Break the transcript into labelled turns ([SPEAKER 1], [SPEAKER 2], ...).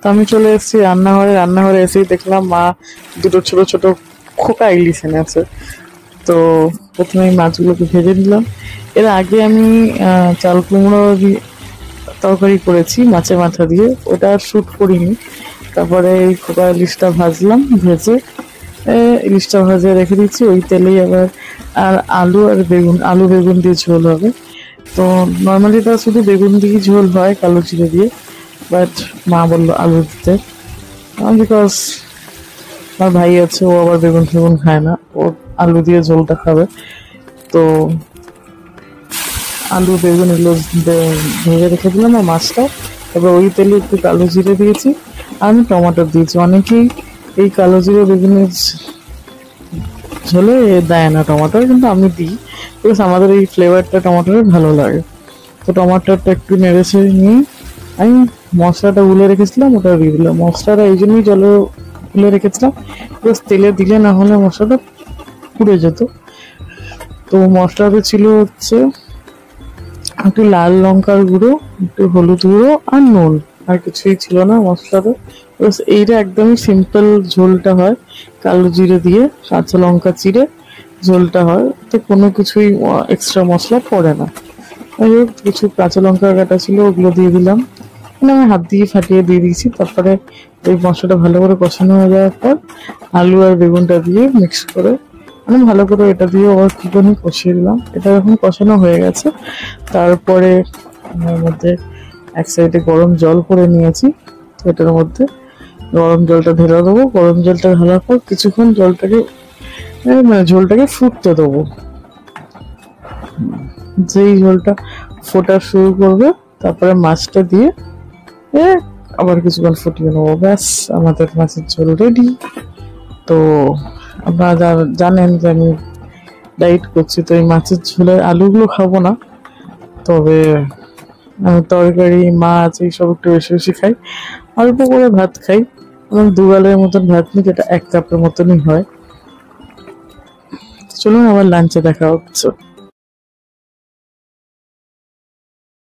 [SPEAKER 1] তো আমি চলে এসেছি রান্নাঘরে এসেই দেখলাম মা দুটো ছোট ছোট খোকা ইলিশ এনে আছে। তো প্রথমে এই মাছগুলোকে ভেজে নিলাম। এর আগে আমি চাল কুমড়ো তরকারি করেছি মাছের মাথা দিয়ে, ওটা শ্যুট করিনি। তারপরে এই খোকা ইলিশটা ভাজলাম, ভেজে ইলিশটা ভাজে রেখে দিচ্ছি ওই তেলেই। আবার আর আলু বেগুন দিয়ে ঝোল হবে। তো নর্মালি এটা শুধু বেগুন দিয়ে ঝোল হয় কালো জিরে দিয়ে, বাট মা বললো আলু দিতে, বিকজ আমার ভাই আছে, ও আবার বেগুন খায় না, ও আলু দিয়ে ঝোলটা খাবে। তো আলু বেগুন এগুলো ভেজে রেখে দিলাম আর মাছটা। এবার ওই তেলে একটু কালো জিরে দিয়েছি, আমি টমাটো দিয়েছি। অনেকেই এই কালো জিরে বেগুনের ঝোলে দেয় না টমাটো, কিন্তু আমি দিই বিকজ আমাদের এই ফ্লেভারটা টমাটোর ভালো লাগে। তো টমাটোটা একটু নেড়েছে নিয়ে আমি মশলাটা গুলে রেখেছিলাম, ওটা দিয়ে দিলাম। মশলাটা এই জন্যই জলে গুলে রেখেছিলাম, বিকজ তেলে দিলে না হলে মশলাটা পুড়ে যেত। তো মশলাটা ছিল হচ্ছে একটু লাল লঙ্কার গুঁড়ো, একটু হলুদ গুঁড়ো আর নুন, আর কিছুই ছিল না মশলাটা। এইটা একদমই সিম্পল ঝোলটা হয়, কালো জিরে দিয়ে কাঁচা লঙ্কা চিড়ে ঝোলটা হয়। তো কোনো কিছুই এক্সট্রা মশলা পড়ে না। কিছু কাঁচা লঙ্কা কাটা ছিল, ওগুলো দিয়ে দিলাম, আমি হাত দিয়ে ফাটিয়ে দিয়ে দিয়েছি। তারপরে ওই মশলাটা ভালো করে কষানো হয়ে যাওয়ার পর আলু আর বেগুনটা দিয়ে মিক্স করে ভালো করে এটা দিয়ে আবার কিছুক্ষণ কষিয়ে দিলাম। এটা যখন কষানো হয়ে গেছে, তারপরে এর মধ্যে এক সাইডে গরম জল করে নিয়েছি, তো এটার মধ্যে গরম জলটা ঢেলে দেবো। গরম জলটা ঢালার পর কিছুক্ষণ ঝোলটাকে ফুটতে দেবো। যেই ঝোলটা ফোটা শুরু করবে, তারপরে মাছটা দিয়ে আবার কিছুক্ষণ ফুটিয়ে নেবো। ব্যাস, আমাদের মাছের ঝোল রেডি। তো আপনারা জানেন যে আমি ডায়েট করছি, তো এই মাছের ঝোলের আলুগুলো খাবো না, তবে আমি তরকারি মাছ এইসব একটু বেশি বেশি খাই, অল্প করে ভাত খাই। এবং 2 গালের মতন ভাত নিই, যেটা 1 কাপের মতনই হয়। চলুন আবার লাঞ্চে দেখা হচ্ছে।